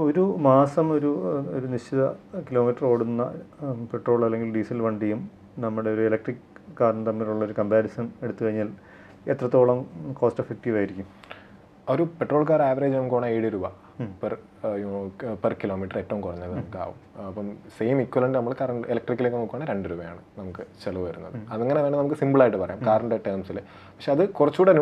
ഇപ്പോൾ ഒരു മാസം ഒരു നിശ്ചിത കിലോമീറ്റർ ഓടുന്ന പെട്രോൾ അല്ലെങ്കിൽ ഡീസൽ വണ്ടിയും നമ്മുടെ ഒരു ഇലക്ട്രിക് കാറും തമ്മിലുള്ളൊരു കമ്പാരിസൺ എടുത്തു കഴിഞ്ഞാൽ എത്രത്തോളം കോസ്റ്റ് എഫക്റ്റീവ് ആയിരിക്കും? ഒരു പെട്രോൾ കാർ ആവറേജ് നമുക്ക് വേണം 7 രൂപ പെർ കിലോമീറ്റർ ഏറ്റവും കുറഞ്ഞത് നമുക്ക് ആവും. അപ്പം സെയിം ഇക്വലൻ്റ് നമ്മൾ കറണ്ട് ഇലക്ട്രിക്കിലേക്ക് നോക്കുകയാണെങ്കിൽ 2 രൂപയാണ് നമുക്ക് ചിലവ് വരുന്നത്. അതങ്ങനെ വേണം നമുക്ക് സിമ്പിളായിട്ട് പറയാം കാറിൻ്റെ ടേംസിൽ. പക്ഷെ അത് കുറച്ചുകൂടെ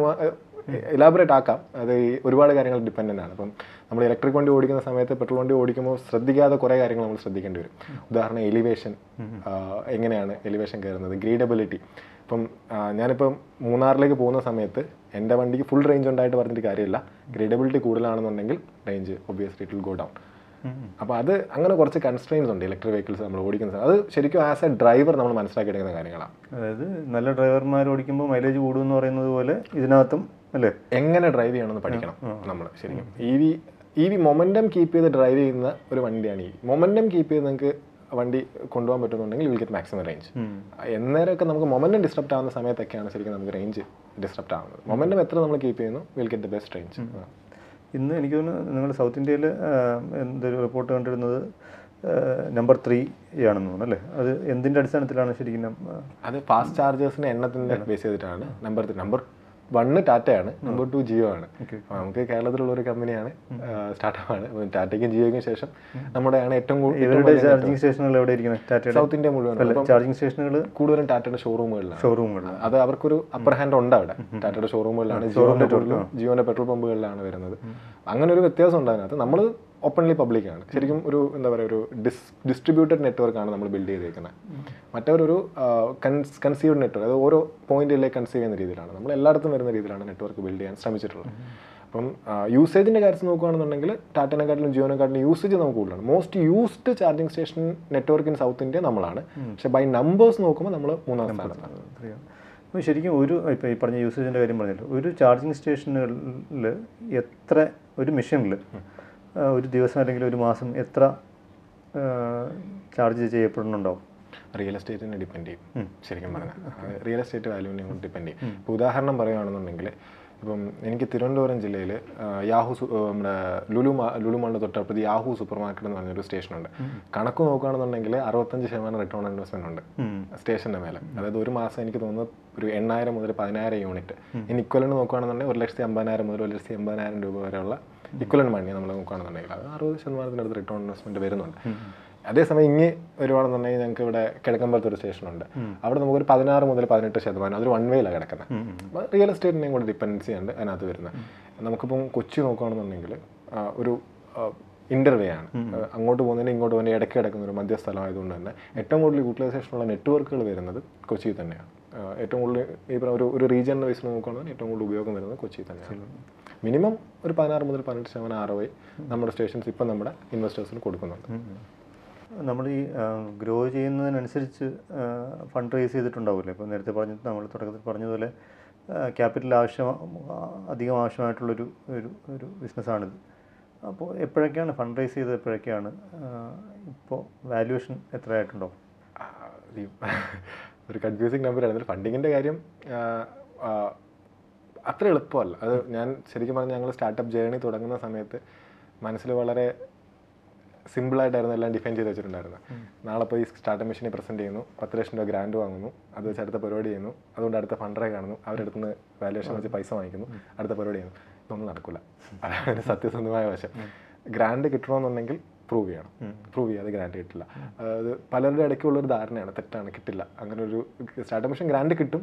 ഇലാബറേറ്റ് ആക്കാം. അത് ഒരുപാട് കാര്യങ്ങൾ ഡിപ്പെൻഡൻ്റ് ആണ്. അപ്പം നമ്മൾ ഇലക്ട്രിക് വണ്ടി ഓടിക്കുന്ന സമയത്ത് പെട്രോൾ വണ്ടി ഓടിക്കുമ്പോൾ ശ്രദ്ധിക്കാതെ കുറേ കാര്യങ്ങൾ നമ്മൾ ശ്രദ്ധിക്കേണ്ടി വരും. ഉദാഹരണം എലിവേഷൻ, എങ്ങനെയാണ് എലിവേഷൻ കയറുന്നത്, ഗ്രേഡബിലിറ്റി. ഇപ്പം ഞാനിപ്പം മൂന്നാറിലേക്ക് പോകുന്ന സമയത്ത് എൻ്റെ വണ്ടിക്ക് ഫുൾ റേഞ്ച് ഉണ്ടായിട്ട് പറഞ്ഞിട്ട് കാര്യമില്ല. ഗ്രേഡബിലിറ്റി കൂടുതലാണെന്നുണ്ടെങ്കിൽ range obviously it will go down. അപ്പോൾ അത് അങ്ങനെ കുറച്ച് കൺസ്ട്രെയിൻസ് ഉണ്ട് ഇലക്ട്രിക് വെഹിക്കിൾസ് നമ്മൾ ഓടിക്കുന്ന സമയത്ത്. അത് ശരിക്കും ആസ് എ ഡ്രൈവർ നമ്മൾ മനസ്സിലാക്കിയെടുക്കുന്ന കാര്യങ്ങളാണ്. അതായത് നല്ല ഡ്രൈവർമാർ ഓടിക്കുമ്പോൾ മൈലേജ് കൂടുമെന്ന് പറയുന്നത് പോലെ ഇതിനകത്തും അല്ലേ എങ്ങനെ ഡ്രൈവ് ചെയ്യണമെന്ന് പഠിക്കണം നമ്മൾ ശരിക്കും. ഇ വി മൊമെൻറ്റം കീപ്പ് ചെയ്ത് ഡ്രൈവ് ചെയ്യുന്ന ഒരു വണ്ടിയാണ്. മൊമെൻറ്റം കീപ്പ് ചെയ്ത് നിങ്ങൾക്ക് വണ്ടി കൊണ്ടുപോകാൻ പറ്റുന്നുണ്ടെങ്കിൽ വിൽ ഗെറ്റ് മാക്സിമം റേഞ്ച്. എന്നേരമൊക്കെ നമുക്ക് മൊമെൻറ്റം ഡിസ്ട്രപ്റ്റ് ആവുന്ന സമയത്തൊക്കെയാണ് ശരിക്കും നമുക്ക് റേഞ്ച് ഡിസ്ട്രപ്റ്റ് ആവുന്നത്. മൊമെൻറ്റം എത്ര നമ്മൾ കീപ്പ് ചെയ്യുന്നു will get the best range. ഇന്ന് എനിക്ക് തോന്നുന്നു നിങ്ങൾ സൗത്ത് ഇന്ത്യയിൽ എന്തൊരു റിപ്പോർട്ട് കണ്ടിരുന്നത് നമ്പർ 3 ആണെന്ന് തോന്നുന്നു അല്ലേ? അത് എന്തിൻ്റെ അടിസ്ഥാനത്തിലാണ് ശരിക്കും? അത് ഫാസ്റ്റ് ചാർജേഴ്സിൻ്റെ എണ്ണത്തിൻ്റെ ബേസ് ചെയ്തിട്ടാണ്. നമ്പർ 1 ടാറ്റയാണ്, നമ്പർ 2 ജിയോ ആണ്. നമുക്ക് കേരളത്തിലുള്ള ഒരു കമ്പനിയാണ്, സ്റ്റാർട്ടപ്പാണ്. ടാറ്റയ്ക്കും ജിയോയ്ക്കും ശേഷം നമ്മുടെയാണ് ഏറ്റവും കൂടുതൽ ചാർജിങ് സ്റ്റേഷനുകൾ എവിടെ ഇരിക്കുന്നത്? സൗത്ത് ഇന്ത്യ മുഴുവൻ ചാർജിങ് സ്റ്റേഷനുകൾ കൂടുതലും ടാറ്റയുടെ ഷോറൂമുകളിലാണ്. അത് അവർക്കൊരു അപ്പർ ഹാൻഡ് ഉണ്ട് അവിടെ. ടാറ്റയുടെ ഷോറൂമുകളിലാണ്, ജിയോന്റെ പെട്രോൾ പമ്പുകളിലാണ് വരുന്നത്. അങ്ങനെ ഒരു വ്യത്യാസം ഉണ്ട് അതിനകത്ത്. നമ്മൾ ഓപ്പൺലി പബ്ലിക്കാണ് ശരിക്കും. ഒരു എന്താ പറയുക, ഒരു ഡിസ്ട്രിബ്യൂട്ടഡ് നെറ്റ്വർക്കാണ് നമ്മൾ ബിൽഡ് ചെയ്തേക്കുന്നത്. മറ്റവരൊരു കൺസീവ്ഡ് നെറ്റ്വർക്ക്, അത് ഓരോ പോയിന്റിലേക്ക് കൺസീവ് ചെയ്യുന്ന രീതിയിലാണ്. നമ്മൾ എല്ലായിടത്തും വരുന്ന രീതിയിലാണ് നെറ്റ്വർക്ക് ബിൽഡ് ചെയ്യാൻ ശ്രമിച്ചിട്ടുള്ളത്. അപ്പം യൂസേജിൻ്റെ കാര്യത്തിൽ നോക്കുകയാണെന്നുണ്ടെങ്കിൽ ടാറ്റനെക്കാട്ടിലും ജിയോനെക്കാട്ടിലും യൂസേജ് നമുക്ക് കൂടുതലാണ്. Most used charging station network in south India നമ്മളാണ്. പക്ഷേ ബൈ നമ്പേഴ്സ് നോക്കുമ്പോൾ നമ്മൾ 3-ാം സ്ഥാനത്താണ്. അപ്പോൾ ശരിക്കും ഇപ്പോൾ ഈ പറഞ്ഞ യൂസേജിൻ്റെ കാര്യം പറഞ്ഞല്ലോ, ഒരു ചാർജിങ് സ്റ്റേഷനുകളിൽ എത്ര, ഒരു മെഷീനിൽ ഒരു ദിവസം അല്ലെങ്കിൽ ഒരു മാസം എത്ര ചാർജ് ചെയ്യപ്പെടുന്നുണ്ടാവും? റിയൽ എസ്റ്റേറ്റിനെ ഡിപ്പെൻഡ് ചെയ്യും ശരിക്കും പറഞ്ഞാൽ. റിയൽ എസ്റ്റേറ്റ് വാല്യൂവിനെ കൊണ്ട് ഡിപ്പെൻഡ് ചെയ്യും. ഇപ്പോൾ ഉദാഹരണം പറയുകയാണെന്നുണ്ടെങ്കിൽ, ഇപ്പം എനിക്ക് തിരുവനന്തപുരം ജില്ലയിൽ നമ്മുടെ ലുലു മാളിന് തൊട്ടപ്പുറത്ത് യാഹു സൂപ്പർ മാർക്കറ്റ് എന്ന് പറഞ്ഞൊരു സ്റ്റേഷനുണ്ട്. കണക്ക് നോക്കുകയാണെന്നുണ്ടെങ്കിൽ 65% റിട്ടേൺ ഓൺ ഇൻവെസ്റ്റ്മെന്റ് ഉണ്ട് സ്റ്റേഷൻ്റെ മേലെ. അതായത് ഒരു മാസം എനിക്ക് തോന്നുന്നത് ഒരു 8,000 മുതൽ 10,000 യൂണിറ്റ്. ഇനി ഇക്വലന്റ് നോക്കുകയാണെന്നുണ്ടെങ്കിൽ 1,50,000 മുതൽ 1,80,000 രൂപ വരെയുള്ള ഇക്വലന്റ് മണി നമ്മൾ നോക്കുകയാണെന്നുണ്ടെങ്കിൽ അത് 60% റിട്ടേൺ ഓൺ ഇൻവെസ്റ്റ്മെന്റ് വരുന്നുണ്ട്. അതേസമയം ഇങ്ങനെ വരുവാണെന്നുണ്ടെങ്കിൽ ഞങ്ങൾക്ക് ഇവിടെ കിഴക്കമ്പലത്ത് ഒരു സ്റ്റേഷനുണ്ട്. അവിടെ നമുക്കൊരു 16 മുതൽ 18%, അതൊരു 1 വേയിലാണ് കിടക്കുന്നത്. അപ്പോൾ റിയൽ എസ്റ്റേറ്റിനെയും കൂടെ ഡിപ്പെൻഡൻസി ഉണ്ട് അതിനകത്ത് വരുന്നത്. നമുക്കിപ്പം കൊച്ചി നോക്കുകയാണെന്നുണ്ടെങ്കിൽ ഒരു ഇൻ്റർവേ ആണ്. അങ്ങോട്ട് പോകുന്നതിന് ഇങ്ങോട്ട് പോകുന്നതിന് ഇടയ്ക്ക് കിടക്കുന്ന ഒരു മധ്യസ്ഥലം ആയതുകൊണ്ട് തന്നെ ഏറ്റവും കൂടുതൽ യൂട്ടിലൈസേഷനുള്ള നെറ്റ്വർക്കുകൾ വരുന്നത് കൊച്ചിയിൽ തന്നെയാണ്. ഏറ്റവും കൂടുതൽ ഈ ഒരു റീജിയൻ വൈസ് നോക്കുകയാണെങ്കിൽ ഏറ്റവും കൂടുതൽ ഉപയോഗം വരുന്നത് കൊച്ചിയിൽ തന്നെയാണ്. മിനിമം ഒരു 16 മുതൽ 18% ROI നമ്മുടെ സ്റ്റേഷൻസ് ഇപ്പം നമ്മുടെ ഇൻവെസ്റ്റേഴ്സിന് കൊടുക്കുന്നുണ്ട്. നമ്മൾ ഈ ഗ്രോ ചെയ്യുന്നതിനനുസരിച്ച് ഫണ്ട് റേസ് ചെയ്തിട്ടുണ്ടാവില്ലേ? ഇപ്പോൾ നേരത്തെ നമ്മൾ തുടക്കത്തിൽ പറഞ്ഞതുപോലെ ക്യാപിറ്റൽ അധികം ആവശ്യമായിട്ടുള്ളൊരു ഒരു ബിസിനസ്സാണിത്. അപ്പോൾ എപ്പോഴൊക്കെയാണ് ഫണ്ട് റേസ് ചെയ്തത്? എപ്പോഴൊക്കെയാണ്? ഇപ്പോൾ വാല്യുവേഷൻ എത്രയായിട്ടുണ്ടോ? ഒരു കൺഫ്യൂസിങ് നമ്പറാണ്. ഫണ്ടിങ്ങിൻ്റെ കാര്യം അത്ര എളുപ്പമല്ല. അത് ഞാൻ ശരിക്കും പറഞ്ഞാൽ ഞങ്ങൾ സ്റ്റാർട്ടപ്പ് ജേർണി തുടങ്ങുന്ന സമയത്ത് മനസ്സിൽ വളരെ സിമ്പിളായിട്ടായിരുന്നു എല്ലാം ഡിഫൈൻ ചെയ്ത് വെച്ചിട്ടുണ്ടായിരുന്നത്. നാളെ പോയി സ്റ്റാർട്ടപ്പ് മെഷീനെ പ്രസൻറ്റ് ചെയ്യുന്നു, 10 ലക്ഷം രൂപ ഗ്രാൻഡ് വാങ്ങുന്നു, അത് വെച്ച് അടുത്ത പരിപാടി ചെയ്യുന്നു, അതുകൊണ്ട് അടുത്ത ഫണ്ടറെ കാണുന്നു, അവരുടെ അടുത്ത് നിന്ന് വാല്യുവേഷൻ വെച്ച് പൈസ വാങ്ങിക്കുന്നു, അടുത്ത പരിപാടി ചെയ്യുന്നു. ഇതൊന്നും നടക്കില്ല. അതാണ് സത്യസന്ധമായ വശം. ഗ്രാൻഡ് കിട്ടണമെന്നുണ്ടെങ്കിൽ പ്രൂവ് ചെയ്യണം. പ്രൂവ് ചെയ്യാതെ ഗ്രാൻഡ് കിട്ടില്ല. അത് പലരുടെ ഇടയ്ക്കുള്ളൊരു ധാരണയാണ്, തെറ്റാണ്, കിട്ടില്ല. അങ്ങനെ ഒരു സ്റ്റാർട്ടപ്പ് മെഷീൻ ഗ്രാൻഡ് കിട്ടും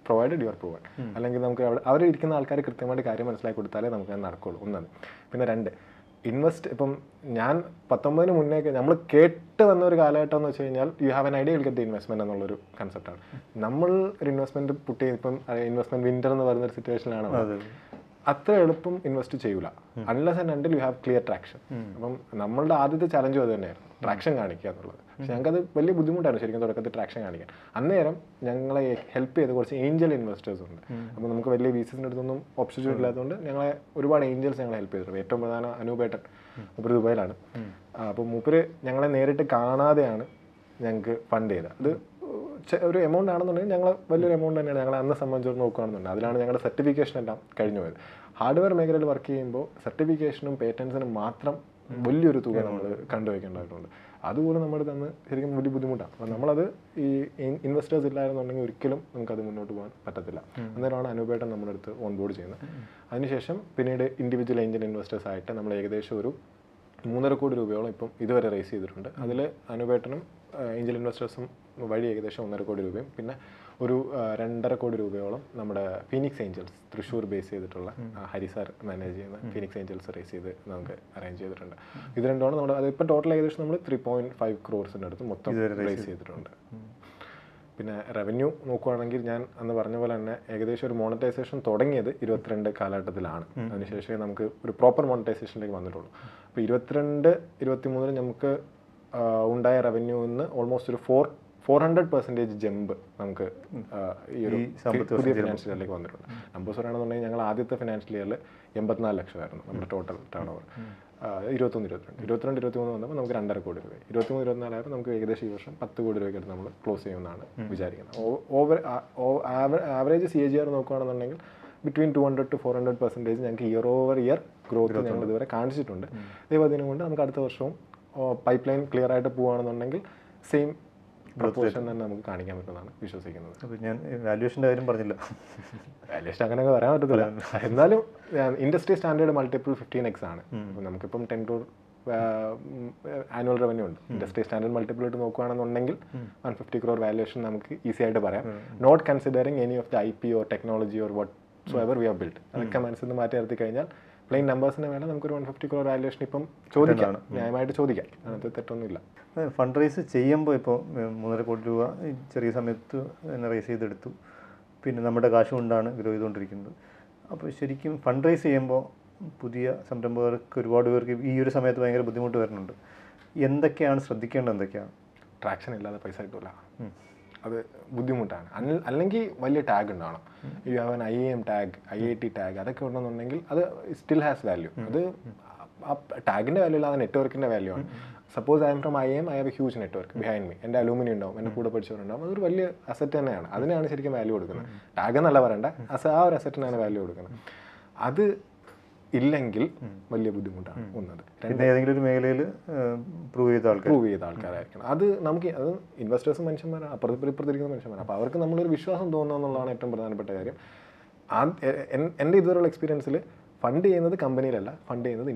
പ്രൊവൈഡഡ് യു ആർ പ്രൂവൺ. അല്ലെങ്കിൽ നമുക്ക് അവിടെ ഇരിക്കുന്ന ആൾക്കാർ കൃത്യമായിട്ട് കാര്യം മനസ്സിലാക്കി കൊടുത്താലേ നമുക്ക് അത് നടക്കുള്ളൂ. ഒന്നത്. പിന്നെ 2, ഇപ്പം ഞാൻ 19 മുന്നേക്ക് നമ്മൾ കേട്ട് വന്ന ഒരു കാലഘട്ടം എന്ന് വെച്ച് കഴിഞ്ഞാൽ you have an idea will get the investment എന്നുള്ളൊരു കൺസെപ്റ്റാണ്. നമ്മൾ ഒരു ഇൻവെസ്റ്റ്മെന്റ് പുട്ട് ഇപ്പം ഇൻവെസ്റ്റ്മെന്റ് വിന്റർ എന്ന് പറയുന്ന ഒരു സിറ്റുവേഷനിലാണ്. അത്ര എളുപ്പം ഇൻവെസ്റ്റ് ചെയ്യൂല unless and until you have clear traction. അപ്പം നമ്മളുടെ ആദ്യത്തെ ചലഞ്ചും അത് തന്നെയായിരുന്നു, ട്രാക്ഷൻ കാണിക്കുക എന്നുള്ളത്. പക്ഷെ ഞങ്ങൾക്കത് വലിയ ബുദ്ധിമുട്ടായിരുന്നു ശരിക്കും തുടക്കത്തിൽ ട്രാക്ഷൻ കാണിക്കാൻ. അന്നേരം ഞങ്ങളെ ഹെൽപ്പ് ചെയ്ത് കുറച്ച് ഏഞ്ചൽ ഇൻവെസ്റ്റേഴ്സ് ഉണ്ട്. അപ്പോൾ നമുക്ക് വലിയ VCസിൻ്റെ അടുത്തൊന്നും ഓപ്ഷൻ ഇല്ലാത്തതുകൊണ്ട് ഞങ്ങളെ ഒരുപാട് ഏഞ്ചൽസ് ഞങ്ങളെ ഹെൽപ്പ് ചെയ്തിട്ടുണ്ട്. ഏറ്റവും പ്രധാന അനൂപേട്ടൻ, മൂപ്പര് ദുബായിലാണ്. അപ്പോൾ മൂപ്പര് ഞങ്ങളെ നേരിട്ട് കാണാതെയാണ് ഞങ്ങൾക്ക് ഫണ്ട് ചെയ്തത്. അത് ഒരു എമൗണ്ട് ആണെന്നുണ്ടെങ്കിൽ ഞങ്ങൾ വലിയൊരു എമൗണ്ട് തന്നെയാണ് ഞങ്ങളെ അന്ന് സംബന്ധിച്ചോട് നോക്കുകയാണെന്നുണ്ടെങ്കിൽ. അതിലാണ് ഞങ്ങളുടെ സർട്ടിഫിക്കേഷൻ എല്ലാം കഴിഞ്ഞു പോയത്. ഹാർഡ്വെയർ മേഖലയിൽ വർക്ക് ചെയ്യുമ്പോൾ സർട്ടിഫിക്കേഷനും പേറ്റൻസിനും മാത്രം വലിയൊരു തുക നമ്മൾ കണ്ടുവയ്ക്കേണ്ടതായിട്ടുണ്ട്. അതുപോലെ നമ്മൾ തന്ന് ശരിക്കും വലിയ ബുദ്ധിമുട്ടാണ്. അപ്പോൾ നമ്മളത് ഈ ഇൻവെസ്റ്റേഴ്സ് ഇല്ലായിരുന്നുണ്ടെങ്കിൽ ഒരിക്കലും നമുക്കത് മുന്നോട്ട് പോകാൻ പറ്റത്തില്ല. അന്നേരമാണ് അനൂപേട്ടൻ നമ്മുടെ അടുത്ത് ഓൺ ബോർഡ് ചെയ്യുന്നത്. അതിനുശേഷം പിന്നീട് ഇൻഡിവിജ്വൽ ഏഞ്ചൽ ഇൻവെസ്റ്റേഴ്സ് ആയിട്ട് നമ്മൾ ഏകദേശം ഒരു 3.5 കോടി രൂപയോളം ഇപ്പം ഇതുവരെ റേസ് ചെയ്തിട്ടുണ്ട്. അതിൽ അനൂപേട്ടനും ഏഞ്ചൽ ഇൻവെസ്റ്റേഴ്സും വഴി ഏകദേശം 1.5 കോടി രൂപയും പിന്നെ ഒരു 2.5 കോടി രൂപയോളം നമ്മുടെ ഫീനിക്സ് ഏഞ്ചൽസ് തൃശ്ശൂർ ബേസ് ചെയ്തിട്ടുള്ള ഹരി സാർ മാനേജ് ചെയ്യുന്ന ഫീനിക്സ് ഏഞ്ചൽസ് റേസ് ചെയ്ത് നമുക്ക് അറേഞ്ച് ചെയ്തിട്ടുണ്ട്. ഇത് രണ്ടുമാണ് നമ്മുടെ അതിപ്പോൾ ടോട്ടൽ ഏകദേശം നമ്മൾ 3.5 crores അടുത്ത് മൊത്തം റേസ് ചെയ്തിട്ടുണ്ട്. പിന്നെ റവന്യൂ നോക്കുകയാണെങ്കിൽ ഞാൻ അന്ന് പറഞ്ഞ പോലെ തന്നെ ഏകദേശം ഒരു മോണിറ്റൈസേഷൻ തുടങ്ങിയത് 22 കാലഘട്ടത്തിലാണ്. അതിനുശേഷമേ നമുക്ക് ഒരു പ്രോപ്പർ മോണിറ്റൈസേഷനിലേക്ക് വന്നിട്ടുള്ളൂ. അപ്പോൾ 22-23 നമുക്ക് ഉണ്ടായ റവന്യൂന്ന് ഓൾമോസ്റ്റ് ഒരു 400% ജമ്പ് നമുക്ക് ഈ ഒരു പുതിയ ഫിനാൻഷ്യൽ ഇയറിലേക്ക് വന്നിട്ടുണ്ട്. നമ്പേഴ്സ് പറയുകയാണെന്നുണ്ടെങ്കിൽ ഞങ്ങൾ ആദ്യത്തെ ഫിനാൻഷ്യൽ ഇയറിൽ 84 ലക്ഷമായിരുന്നു നമ്മുടെ ടോട്ടൽ ടേൺ ഓവർ. 21-23 വന്നപ്പോൾ നമുക്ക് 2.5 കോടി രൂപ, 23-24 ആയപ്പോൾ നമുക്ക് ഏകദേശം ഈ വർഷം 10 കോടി രൂപയ്ക്ക് നമ്മൾ ക്ലോസ് ചെയ്യുമെന്നാണ് വിചാരിക്കുന്നത്. ആവറേജ് CAGR നോക്കുകയാണെന്നുണ്ടെങ്കിൽ ബിറ്റ്വീൻ 200-400% ഞങ്ങൾക്ക് ഇയർ ഓവർ ഇയർ ഗ്രോത്ത് ഞങ്ങൾ ഇതുവരെ കാണിച്ചിട്ടുണ്ട്. ദൈവദിനം കൊണ്ട് നമുക്ക് അടുത്ത വർഷവും പൈപ്പ് ലൈൻ ക്ലിയർ ആയിട്ട് പോവുകയാണെന്നുണ്ടെങ്കിൽ സെയിം പ്രൊപ്പോർഷൻ തന്നെ നമുക്ക് കാണിക്കാൻ പറ്റുമെന്നാണ് വിശ്വസിക്കുന്നത്. അപ്പോൾ ഞാൻ വാല്യുവേഷൻ്റെ കാര്യം പറഞ്ഞില്ല. വാല്യുവേഷൻ അങ്ങനെയൊക്കെ പറയാൻ പറ്റത്തില്ല. എന്നാലും ഇൻഡസ്ട്രി സ്റ്റാൻഡേർഡ് മൾട്ടിപ്പിൾ 15x ആണ്. അപ്പോൾ നമുക്കിപ്പം 10 crore ആനുവൽ റവന്യൂ ഉണ്ട്. ഇൻഡസ്ട്രി സ്റ്റാൻഡേർഡ് മൾട്ടിപ്പിൾ ഇട്ട് നോക്കുകയാണെന്നുണ്ടെങ്കിൽ 150 crore വാല്യുവേഷൻ നമുക്ക് ഈസി ആയിട്ട് പറയാം. Not considering any of the IP or technology or whatsoever we have built. അതൊക്കെ മനസ്സിൽ നിന്ന് മാറ്റി നിർത്തി കഴിഞ്ഞാൽ പ്ലെയിൻ നമ്പേഴ്സിന് വേണം നമുക്കൊരു 150 crore വാല്യുവേഷൻ ഇപ്പം ചോദിക്കാം, ന്യായമായിട്ട് ചോദിക്കാം. അതിനകത്ത് തെറ്റൊന്നുമില്ല. ഫണ്ട് റേസ് ചെയ്യുമ്പോൾ ഇപ്പോൾ 3.5 കോടി രൂപ ചെറിയ സമയത്ത് തന്നെ റേസ് ചെയ്തെടുത്തു. പിന്നെ നമ്മുടെ കാശ് കൊണ്ടാണ് ഗ്രോ ചെയ്തുകൊണ്ടിരിക്കുന്നത്. അപ്പോൾ ശരിക്കും ഫണ്ട് റേസ് ചെയ്യുമ്പോൾ പുതിയ സംരംഭകർക്ക് ഒരുപാട് പേർക്ക് ഈ ഒരു സമയത്ത് ഭയങ്കര ബുദ്ധിമുട്ട് വരുന്നുണ്ട്. എന്തൊക്കെയാണ് ശ്രദ്ധിക്കേണ്ടത്? എന്തൊക്കെയാണ്? ട്രാക്ഷൻ ഇല്ലാതെ പൈസ കിട്ടില്ല, അത് ബുദ്ധിമുട്ടാണ്. അല്ലെങ്കിൽ വലിയ ടാഗ് ഉണ്ടാവണം. You have an IIM tag, IIT tag, അതൊക്കെ ഉണ്ടെന്നുണ്ടെങ്കിൽ അത് സ്റ്റിൽ ഹാസ് വാല്യൂ. അത് ആ ടാഗിൻ്റെ വാല്യൂ അല്ല, അത് നെറ്റ്വർക്കിൻ്റെ വാല്യൂ ആണ്. Suppose I am from IIM, I have A huge network behind me. എൻ്റെ അലൂമിനി ഉണ്ടാവും, എൻ്റെ കൂടെ പഠിച്ചവരുണ്ടാവും. അതൊരു വലിയ അസറ്റ് തന്നെയാണ്. അതിനാണ് ശരിക്കും വാല്യൂ കൊടുക്കുന്നത്. ടാഗ് എന്നല്ല പറയണ്ട, ആ ഒരു അസറ്റിനാണ് വാല്യൂ കൊടുക്കുന്നത്. അത് ഇല്ലെങ്കിൽ വലിയ ബുദ്ധിമുട്ടാണ് ഒന്നത്. പിന്നെ ഏതെങ്കിലും ഒരു മേഖലയിൽ പ്രൂവ് ചെയ്ത ആൾക്കാരായിരിക്കണം. അത് നമുക്ക് അത് ഇൻവെസ്റ്റേഴ്സും മനുഷ്യന്മാരാണ്, ഇപ്പുറത്തിരിക്കുന്ന മനുഷ്യന്മാരാണ്. അപ്പോൾ അവർക്ക് നമ്മളൊരു വിശ്വാസം തോന്നുക എന്നുള്ളതാണ് ഏറ്റവും പ്രധാനപ്പെട്ട കാര്യം. എൻ്റെ ഇതുവരെയുള്ള എക്സ്പീരിയൻസിൽ ഫണ്ട് ചെയ്യുന്നത് കമ്പനിയിലല്ല, ഫണ്ട് ചെയ്യുന്നത്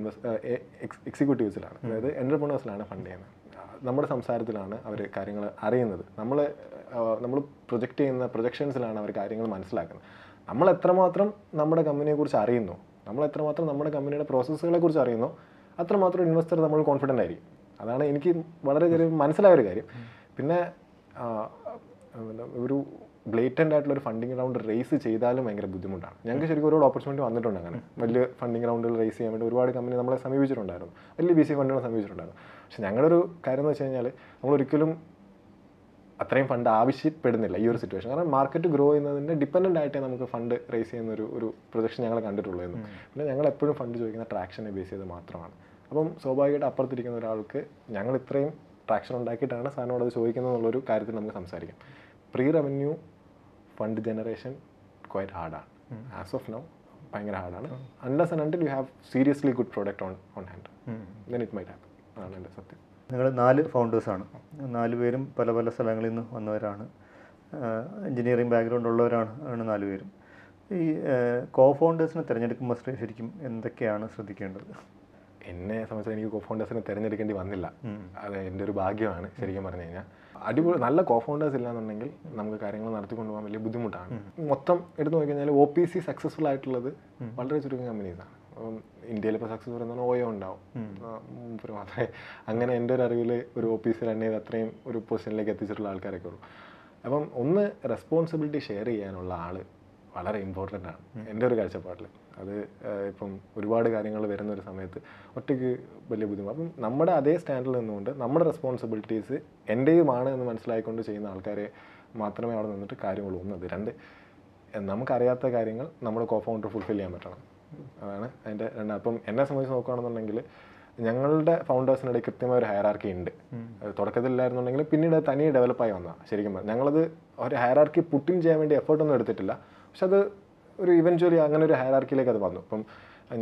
എക്സിക്യൂട്ടീവ്സിലാണ്, അതായത് എൻ്റർപ്രണേഴ്സിലാണ് ഫണ്ട് ചെയ്യുന്നത്. നമ്മുടെ സംസാരത്തിലാണ് അവർ കാര്യങ്ങൾ അറിയുന്നത്. നമ്മൾ പ്രൊജക്റ്റ് ചെയ്യുന്ന പ്രൊജക്ഷൻസിലാണ് അവർ കാര്യങ്ങൾ മനസ്സിലാക്കുന്നത്. നമ്മൾ എത്രമാത്രം നമ്മുടെ കമ്പനിയെക്കുറിച്ച് അറിയുന്നു, നമ്മൾ എത്രമാത്രം നമ്മുടെ കമ്പനിയുടെ പ്രോസസ്സുകളെ കുറിച്ച് അറിയുന്നോ അത്രമാത്രം ഇൻവെസ്റ്റർ നമ്മൾ കോൺഫിഡൻ്റ് ആയിരിക്കും. അതാണ് എനിക്ക് വളരെ ചെറിയ മനസ്സിലായൊരു കാര്യം. പിന്നെ ഒരു ബ്ലേറ്റൻ്റ് ആയിട്ടുള്ളൊരു ഫണ്ടിങ് റൗണ്ട് റേസ് ചെയ്താലും ഭയങ്കര ബുദ്ധിമുട്ടാണ്. ഞങ്ങൾക്ക് ശരിക്കും ഒരുപാട് ഓപ്പർച്യൂണിറ്റി വന്നിട്ടുണ്ട്. അങ്ങനെ വലിയ ഫണ്ടിങ് റൗണ്ടുകൾ റേസ് ചെയ്യാൻ വേണ്ടി ഒരുപാട് കമ്പനി നമ്മളെ സമീപിച്ചിട്ടുണ്ടായിരുന്നു, വലിയ VC ഫണ്ടുകളെ സമീപിച്ചിട്ടുണ്ടായിരുന്നു. പക്ഷേ ഞങ്ങളുടെ ഒരു കാര്യം എന്ന് വെച്ച് കഴിഞ്ഞാൽ നമ്മളൊരിക്കലും അത്രയും ഫണ്ട് ആവശ്യപ്പെടുന്നില്ല ഈ ഒരു സിറ്റുവേഷൻ. കാരണം മാർക്കറ്റ് ഗ്രോ ചെയ്യുന്നതിൻ്റെ ഡിപ്പെൻഡൻ്റ് ആയിട്ടേ നമുക്ക് ഫണ്ട് റേസ് ചെയ്യുന്ന ഒരു പ്രൊജക്ഷൻ ഞങ്ങൾ കണ്ടിട്ടുള്ളൂ എന്ന്. പിന്നെ ഞങ്ങൾ എപ്പോഴും ഫണ്ട് ചോദിക്കുന്ന ട്രാക്ഷനെ ബേസ് ചെയ്ത് മാത്രമാണ്. അപ്പം സ്വാഭാവികമായിട്ട് അപ്പുറത്തിരിക്കുന്ന ഒരാൾക്ക് ഞങ്ങൾ ഇത്രയും ട്രാക്ഷൻ ഉണ്ടാക്കിയിട്ടാണ് സാറിനോട് അത് ചോദിക്കുന്നത് എന്നുള്ളൊരു കാര്യത്തിൽ നമുക്ക് സംസാരിക്കാം. Pre revenue fund generation quite ഹാർഡാണ്. ആസ് ഓഫ് നൗ ഭയങ്കര ഹാർഡാണ്. Unless and until you have seriously good product on hand, then it might happen. അതാണ് എൻ്റെ സത്യം. നിങ്ങൾ 4 ഫൗണ്ടേഴ്സാണ്. 4 പേരും പല പല സ്ഥലങ്ങളിൽ നിന്ന് വന്നവരാണ്. എൻജിനീയറിംഗ് ബാക്ക്ഗ്രൗണ്ട് ഉള്ളവരാണ് 4 പേരും. ഈ കോ ഫൗണ്ടേഴ്സിനെ തിരഞ്ഞെടുക്കുമ്പോൾ ശരിക്കും എന്തൊക്കെയാണ് ശ്രദ്ധിക്കേണ്ടത്? എന്നെ സംബന്ധിച്ച് എനിക്ക് കോ ഫൗണ്ടേഴ്സിനെ തിരഞ്ഞെടുക്കേണ്ടി വന്നില്ല. അത് എൻ്റെ ഒരു ഭാഗ്യമാണ് ശരിക്കും പറഞ്ഞു കഴിഞ്ഞാൽ. അടിപൊളി നല്ല കോ ഫൗണ്ടേഴ്സ് ഇല്ലാന്നുണ്ടെങ്കിൽ നമുക്ക് കാര്യങ്ങൾ നടത്തിക്കൊണ്ടു പോകാൻ വലിയ ബുദ്ധിമുട്ടാണ്. മൊത്തം എടുത്ത് നോക്കിക്കഴിഞ്ഞാൽ OPC സക്സസ്ഫുൾ ആയിട്ടുള്ളത് വളരെ ചുരുക്കം കമ്പനീസാണ്. ഇന്ത്യയിൽ ഇപ്പോൾ സക്സസ് പറയുന്നത് ഓയോ ഉണ്ടാവും മാത്രമേ. അങ്ങനെ എൻ്റെ ഒരു അറിവിൽ ഒരു OPC റൺ ചെയ്ത് അത്രയും ഒരു പൊസിഷനിലേക്ക് എത്തിച്ചിട്ടുള്ള ആൾക്കാരൊക്കെ ഉള്ളൂ. അപ്പം ഒന്ന് റെസ്പോൺസിബിലിറ്റി ഷെയർ ചെയ്യാനുള്ള ആൾ വളരെ ഇമ്പോർട്ടൻ്റ് ആണ് എൻ്റെ ഒരു കാഴ്ചപ്പാടിൽ. അത് ഇപ്പം ഒരുപാട് കാര്യങ്ങൾ വരുന്നൊരു സമയത്ത് ഒറ്റയ്ക്ക് വലിയ ബുദ്ധിമുട്ട്. അപ്പം നമ്മുടെ അതേ സ്റ്റാൻഡിൽ നിന്നുകൊണ്ട് നമ്മുടെ റെസ്പോൺസിബിലിറ്റീസ് എൻ്റെയുമാണ് എന്ന് മനസ്സിലായിക്കൊണ്ട് ചെയ്യുന്ന ആൾക്കാരെ മാത്രമേ അവിടെ നിന്നിട്ട് കാര്യമുള്ളൂ. ഒന്നത്. 2, നമുക്കറിയാത്ത കാര്യങ്ങൾ നമ്മുടെ കോ ഫൗണ്ടർ ഫുൾഫിൽ ചെയ്യാൻ പറ്റണം. അതാണ് അതിൻ്റെ 2. അപ്പം എന്നെ സംബന്ധിച്ച് നോക്കുകയാണെന്നുണ്ടെങ്കിൽ ഞങ്ങളുടെ ഫൗണ്ടേഴ്സിനിടെ കൃത്യമായ ഒരു ഹയറാർക്കി ഉണ്ട്. തുടക്കത്തിലില്ലായിരുന്നുണ്ടെങ്കിൽ പിന്നീട് തനിയെ ഡെവലപ്പായി വന്നതാണ്. ശരിക്കും ഞങ്ങളത് ഒരു ഹയറാർക്കി പുട്ടിൻ ചെയ്യാൻ വേണ്ടി എഫേർട്ടൊന്നും എടുത്തിട്ടില്ല. പക്ഷെ അത് ഒരു ഇവൻച്വലി അങ്ങനെ ഒരു ഹയറാർക്കിയിലേക്ക് അത് വന്നു. ഇപ്പം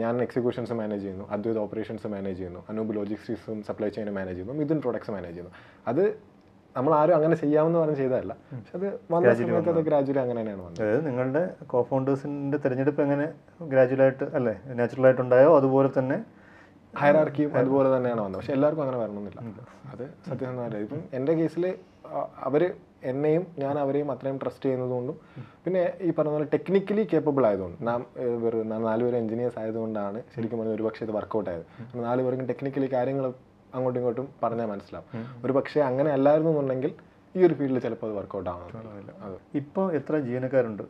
ഞാൻ എക്സിക്യൂഷൻസ് മാനേജ് ചെയ്യുന്നു, അദ്വൈത് ഓപ്പറേഷൻസ് മാനേജ് ചെയ്യുന്നു, അനൂപ് ലോജിസ്റ്റിക്സും സപ്ലൈ ചെയിനും മാനേജ് ചെയ്യുന്നു, മിഥുൻ പ്രൊഡക്ട്സ് മാനേജ് ചെയ്യുന്നു. അത് നമ്മൾ ആരും അങ്ങനെ ചെയ്യാമെന്ന് പറഞ്ഞ് ചെയ്തതല്ല, പക്ഷെ അത് വന്ന സമയത്ത് അത് ഗ്രാജുവലി അങ്ങനെ തന്നെയാണ് വന്നത്. അതായത് നിങ്ങളുടെ കോ ഫൗണ്ടേഴ്സിൻ്റെ തിരഞ്ഞെടുപ്പ് എങ്ങനെ ഗ്രാജുവലായിട്ട് അല്ലേ നാച്ചുറലായിട്ടുണ്ടായോ അതുപോലെ തന്നെ ഹയറാർക്കിയും അതുപോലെ തന്നെയാണ് വന്നത്. പക്ഷെ എല്ലാവർക്കും അങ്ങനെ വരണമെന്നില്ല, അത് സത്യസന്ധമല്ല. ഇപ്പം എൻ്റെ കേസിൽ അവർ എന്നെയും ഞാൻ അവരെയും അത്രയും ട്രസ്റ്റ് ചെയ്യുന്നതുകൊണ്ടും പിന്നെ ഈ പറഞ്ഞ പോലെ ടെക്നിക്കലി കേപ്പബിൾ ആയതുകൊണ്ട് നാം 4 പേരും എഞ്ചിനീയേഴ്സ് ആയതുകൊണ്ടാണ് ശരിക്കും പറഞ്ഞാൽ ഒരു പക്ഷേ ഇത് വർക്കൗട്ട് ആയത്. 4 പേർക്കും ടെക്നിക്കലി കാര്യങ്ങൾ അങ്ങോട്ടും ഇങ്ങോട്ടും പറഞ്ഞാൽ മനസ്സിലാവും. ഒരു പക്ഷേ അങ്ങനെ അല്ലായിരുന്നു എന്നുണ്ടെങ്കിൽ ഈ ഒരു ഫീൽഡിൽ ചിലപ്പോൾ അത് വർക്കൗട്ട് ആവണമെന്നില്ല. അത് ഇപ്പോൾ എത്ര ജീവനക്കാരുണ്ട്?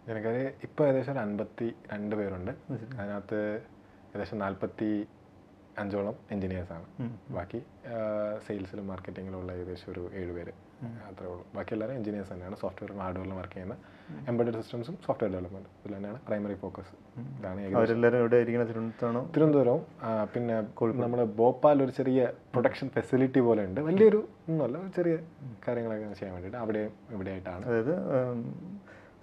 ജീവനക്കാർ ഇപ്പോൾ ഏകദേശം ഒരു 52 പേരുണ്ട്. അതിനകത്ത് ഏകദേശം 45ഓളം എഞ്ചിനീയേഴ്സാണ്. ബാക്കി സെയിൽസിലും മാർക്കറ്റിങ്ങിലും ഉള്ള ഏകദേശം ഒരു 7 പേര് അത്രേ ഉള്ളൂ. ബാക്കി എല്ലാവരും എഞ്ചിനീയേഴ്സ് തന്നെയാണ്. സോഫ്റ്റ്വെയറും ഹാർഡ്വെയറിലും വർക്ക് ചെയ്യുന്ന എംബഡഡ് സിസ്റ്റംസും സോഫ്റ്റ്വെയർ ഡെവലപ്മെൻറ്റ് ഇതിൽ തന്നെയാണ് പ്രൈമറി ഫോക്കസ്. ഇതാണ് അവരെല്ലാവരും എവിടെ ഇരിക്കുന്ന? തിരുവനന്തപുരത്താണോ? തിരുവനന്തപുരവും പിന്നെ നമ്മുടെ ഭോപ്പാൽ ഒരു ചെറിയ പ്രൊഡക്ഷൻ ഫെസിലിറ്റി പോലെ ഉണ്ട്. വലിയൊരു ഒന്നുമല്ല, ചെറിയ കാര്യങ്ങളൊക്കെ ചെയ്യാൻ വേണ്ടിയിട്ട് അവിടെ ഇവിടെയായിട്ടാണ്. അതായത്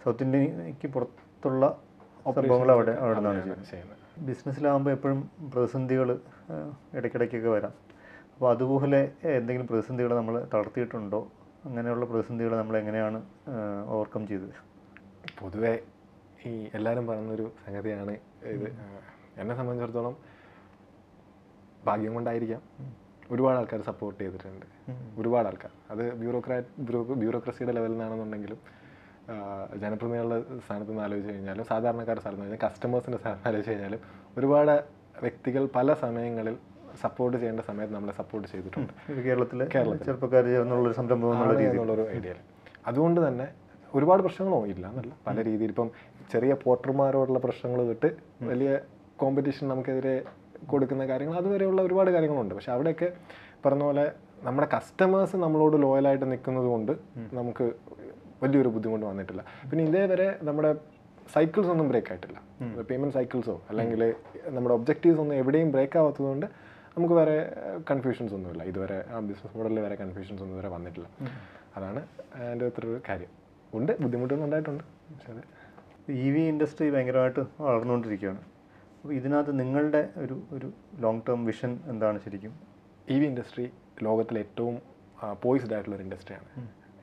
സൗത്ത് ഇന്ത്യക്ക് പുറത്തുള്ള സംഭവങ്ങൾ അവിടെ നിന്നാണ് ചെയ്യുന്നത്. ബിസിനസ്സിലാകുമ്പോൾ എപ്പോഴും പ്രതിസന്ധികൾ ഇടയ്ക്കിടയ്ക്കൊക്കെ വരാം. അപ്പോൾ അതുപോലെ എന്തെങ്കിലും പ്രതിസന്ധികൾ നമ്മൾ തളർത്തിയിട്ടുണ്ടോ? അങ്ങനെയുള്ള പ്രതിസന്ധികൾ നമ്മൾ എങ്ങനെയാണ് ഓവർകം ചെയ്തത്? പൊതുവേ ഈ എല്ലാവരും പറയുന്നൊരു സംഗതിയാണ് ഇത്. എന്നെ സംബന്ധിച്ചിടത്തോളം ഭാഗ്യം കൊണ്ടായിരിക്കാം ഒരുപാട് ആൾക്കാർ സപ്പോർട്ട് ചെയ്തിട്ടുണ്ട്. ഒരുപാട് ആൾക്കാർ, അത് ബ്യൂറോക്രസിയുടെ ലെവലിൽ നിന്നാണെന്നുണ്ടെങ്കിലും ജനപ്രതിനിധികളുടെ സ്ഥാനത്ത് നിന്ന് ആലോചിച്ച് കഴിഞ്ഞാലും സാധാരണക്കാരുടെ സ്ഥാനത്ത് നിന്ന് കസ്റ്റമേഴ്സിൻ്റെ സ്ഥാനത്ത് ആലോചിച്ച് കഴിഞ്ഞാലും ഒരുപാട് വ്യക്തികൾ പല സമയങ്ങളിൽ സപ്പോർട്ട് ചെയ്യേണ്ട സമയത്ത് നമ്മളെ സപ്പോർട്ട് ചെയ്തിട്ടുണ്ട്. കേരളത്തിലെ ചെറുപ്പക്കാർ ചേർന്നുള്ളൊരു സംരംഭം എന്നുള്ളൊരു ഐഡിയയിൽ. അതുകൊണ്ട് തന്നെ ഒരുപാട് പ്രശ്നങ്ങളോ ഇല്ല എന്നല്ല, പല രീതിയിൽ ഇപ്പം ചെറിയ പോർട്ടർമാരോടുള്ള പ്രശ്നങ്ങൾ തൊട്ട് വലിയ കോമ്പറ്റീഷൻ നമുക്കെതിരെ കൊടുക്കുന്ന കാര്യങ്ങൾ അതുവരെയുള്ള ഒരുപാട് കാര്യങ്ങളുണ്ട്. പക്ഷെ അവിടെയൊക്കെ പറഞ്ഞ പോലെ നമ്മുടെ കസ്റ്റമേഴ്സ് നമ്മളോട് ലോയലായിട്ട് നിൽക്കുന്നത് കൊണ്ട് നമുക്ക് വലിയൊരു ബുദ്ധിമുട്ട് വന്നിട്ടില്ല. പിന്നെ ഇതേവരെ നമ്മുടെ സൈക്കിൾസ് ഒന്നും ബ്രേക്ക് ആയിട്ടില്ല. പേയ്മെൻറ്റ് സൈക്കിൾസോ അല്ലെങ്കിൽ നമ്മുടെ ഒബ്ജക്റ്റീവ്സ് ഒന്നും എവിടെയും ബ്രേക്ക് ആവാത്തതുകൊണ്ട് നമുക്ക് വേറെ കൺഫ്യൂഷൻസ് ഒന്നുമില്ല. ഇതുവരെ ആ ബിസിനസ് മോഡലിൽ വേറെ കൺഫ്യൂഷൻസ് ഒന്നും ഇതുവരെ വന്നിട്ടില്ല. അതാണ് എൻ്റെ ഒരു കാര്യം. ഉണ്ട്, ബുദ്ധിമുട്ടുകൾ ഉണ്ടായിട്ടുണ്ട്. പക്ഷേ അത് EV ഇൻഡസ്ട്രി ഭയങ്കരമായിട്ട് വളർന്നുകൊണ്ടിരിക്കുകയാണ്. അപ്പോൾ ഇതിനകത്ത് നിങ്ങളുടെ ഒരു ലോങ് ടേം വിഷൻ എന്താണ് ശരിക്കും? EV ഇൻഡസ്ട്രി ലോകത്തിലെ ഏറ്റവും പോയിസ്ഡ് ആയിട്ടുള്ളൊരു ഇൻഡസ്ട്രിയാണ്.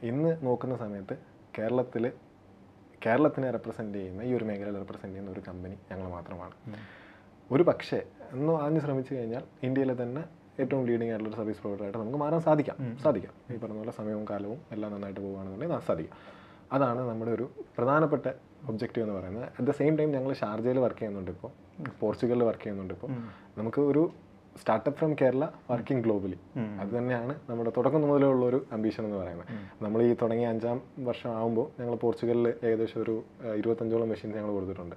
ഇന്ന് നോക്കുന്ന സമയത്ത് കേരളത്തിനെ റെപ്രസെൻ്റ് ചെയ്യുന്ന ഈ ഒരു മേഖലയിൽ റെപ്രസെൻ്റ് ചെയ്യുന്ന ഒരു കമ്പനി ഞങ്ങൾ മാത്രമാണ്. ഒരു പക്ഷേ ഒന്ന് ആദ്യം ശ്രമിച്ചു കഴിഞ്ഞാൽ ഇന്ത്യയിലെ തന്നെ ഏറ്റവും ലീഡിംഗ് ആയിട്ടുള്ളൊരു സർവീസ് പ്രൊവൈഡറായിട്ട് നമുക്ക് മാറാൻ സാധിക്കാം. ഈ പറഞ്ഞ പോലെ സമയവും കാലവും എല്ലാം നന്നായിട്ട് പോകുകയാണെന്നുണ്ടെങ്കിൽ സാധിക്കാം. അതാണ് നമ്മുടെ ഒരു പ്രധാനപ്പെട്ട ഒബ്ജക്റ്റീവ് എന്ന് പറയുന്നത്. അറ്റ് ദ സെയിം ടൈം ഞങ്ങൾ ഷാർജയിൽ വർക്ക് ചെയ്യുന്നുണ്ട്, ഇപ്പോൾ പോർച്ചുഗലിൽ വർക്ക് ചെയ്യുന്നുണ്ട്. ഇപ്പോൾ നമുക്ക് ഒരു startup from Kerala working globally, അത് തന്നെയാണ് നമ്മുടെ തുടക്കം മുതലേ ഉള്ളൊരു അംബീഷൻ എന്ന് പറയുന്നത്. നമ്മൾ ഈ തുടങ്ങിയ 5ാം വർഷം ആകുമ്പോൾ ഞങ്ങൾ പോർച്ചുഗലിൽ ഏകദേശം ഒരു 25ഓളം മെഷീൻസ് ഞങ്ങൾ കൊടുത്തിട്ടുണ്ട്.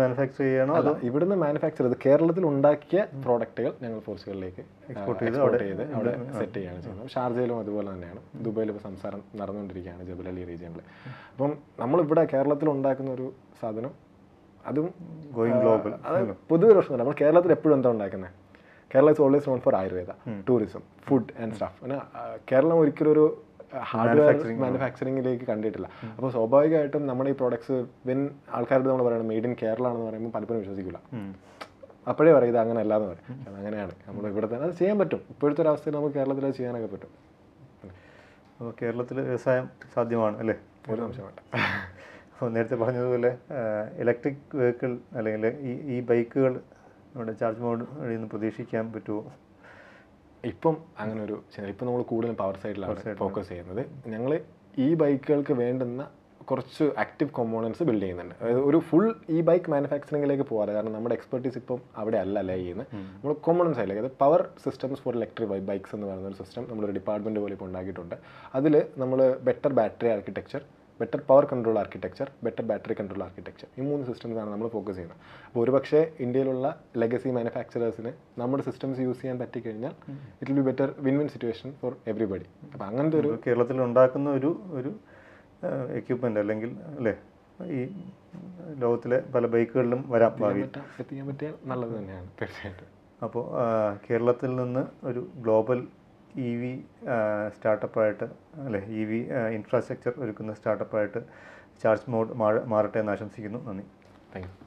മാനുഫാക്ചർ ചെയ്യണോ അല്ല, ഇവിടുന്ന് മാനുഫാക്ചർ ചെയ്ത് കേരളത്തിൽ ഉണ്ടാക്കിയ പ്രോഡക്റ്റുകൾ ഞങ്ങൾ പോർച്ചുഗലിലേക്ക് എക്സ്പോർട്ട് ചെയ്ത് അവിടെ സെറ്റ് ചെയ്യുകയാണ് ചെയ്യുന്നത്. ഷാർജയിലും അതുപോലെ തന്നെയാണ്. ദുബായിൽ ഇപ്പോൾ സംസാരം നടന്നുകൊണ്ടിരിക്കുകയാണ്, ജബൽ അലി റീജിയനിൽ. അപ്പം നമ്മളിവിടെ കേരളത്തിൽ ഉണ്ടാക്കുന്ന ഒരു സാധനം അതും ഗോയിങ് ഗ്ലോബൽ. അത് പൊതുവെ പ്രശ്നമല്ല. നമ്മൾ കേരളത്തിൽ എപ്പോഴും എന്താ ഉണ്ടാക്കുന്നത്? Kerala is always known for Ayurveda, tourism, food and staff. പിന്നെ കേരളം ഒരിക്കലും ഒരു ഹാർഡ്വെയർ മാനുഫാക്ചറിങ്ങിലേക്ക് കണ്ടിട്ടില്ല. അപ്പോൾ സ്വാഭാവികമായിട്ടും നമ്മുടെ ഈ പ്രോഡക്ട്സ് ആൾക്കാരുടെ നമ്മൾ പറയണം മെയ്ഡ് ഇൻ കേരള ആണെന്ന് പറയുമ്പോൾ പലപ്പോഴും വിശ്വസിക്കില്ല. അപ്പോഴേ പറയും ഇത് അങ്ങനെ അല്ലാന്ന് പറയും. അതങ്ങനെയാണ്. നമ്മൾ ഇവിടെ തന്നെ അത് ചെയ്യാൻ പറ്റും. ഇപ്പോഴത്തെ ഒരു അവസ്ഥയിൽ നമുക്ക് കേരളത്തിൽ അത് ചെയ്യാനൊക്കെ പറ്റും. അപ്പോൾ കേരളത്തിൽ വ്യവസായം സാധ്യമാണ് അല്ലേ? ഒരു സംശയം വേണ്ട. അപ്പോൾ നേരത്തെ പറഞ്ഞതുപോലെ ഇലക്ട്രിക് വെഹിക്കിൾ അല്ലെങ്കിൽ ഈ ബൈക്കുകൾ നമ്മുടെ ചാർജ് മോഡ് വഴി നിന്ന് പ്രതീക്ഷിക്കാൻ പറ്റുമോ? ഇപ്പം അങ്ങനെ ഒരു ഇപ്പം നമ്മൾ കൂടുതലും പവർ സൈഡിലാണ് ഫോക്കസ് ചെയ്യുന്നത്. ഞങ്ങൾ ഈ ബൈക്കുകൾക്ക് വേണ്ടുന്ന കുറച്ച് ആക്റ്റീവ് കോമ്പോണൻസ് ബിൽഡ് ചെയ്യുന്നുണ്ട്. അതായത് ഒരു ഫുൾ ഈ ബൈക്ക് മാനുഫാക്ചറിങ്ങിലേക്ക് പോകാതെ, കാരണം നമ്മുടെ എക്സ്പെർട്ടീസ് ഇപ്പം അവിടെ അല്ല ചെയ്യുന്നത്. നമ്മൾ കോമ്പോണൻസ് ആയില്ലേ, അതായത് power systems for electric bikes എന്ന് പറയുന്ന ഒരു സിസ്റ്റം നമ്മളൊരു ഡിപ്പാർട്ട്മെൻറ്റ് പോലെ ഇപ്പോൾ ഉണ്ടാക്കിയിട്ടുണ്ട്. അതിൽ നമ്മൾ better battery architecture, better power control architecture, better battery control architecture, ഈ 3 സിസ്റ്റംസാണ് നമ്മൾ ഫോക്കസ് ചെയ്യുന്നത്. അപ്പോൾ ഒരു പക്ഷേ ഇന്ത്യയിലുള്ള ലെഗസി മാനുഫാക്ചറേഴ്സിന് നമ്മുടെ സിസ്റ്റംസ് യൂസ് ചെയ്യാൻ പറ്റിക്കഴിഞ്ഞാൽ it will be better win situation four everybody. അപ്പോൾ അങ്ങനത്തെ ഒരു കേരളത്തിൽ ഉണ്ടാക്കുന്ന ഒരു എക്യുപ്മെൻ്റ് അല്ലെങ്കിൽ അല്ലേ ഈ ലോകത്തിലെ പല ബൈക്കുകളിലും വരാൻ എത്തിക്കാൻ പറ്റിയാൽ നല്ലത് തന്നെയാണ് തീർച്ചയായിട്ടും. അപ്പോൾ കേരളത്തിൽ നിന്ന് ഒരു ഗ്ലോബൽ EV സ്റ്റാർട്ടപ്പായിട്ട് അല്ലേ, EV ഇൻഫ്രാസ്ട്രക്ചർ ഒരുക്കുന്ന സ്റ്റാർട്ടപ്പായിട്ട് ചാർജ് മോഡ് മാറട്ടെ എന്ന് ആശംസിക്കുന്നു. നന്ദി. Thank you.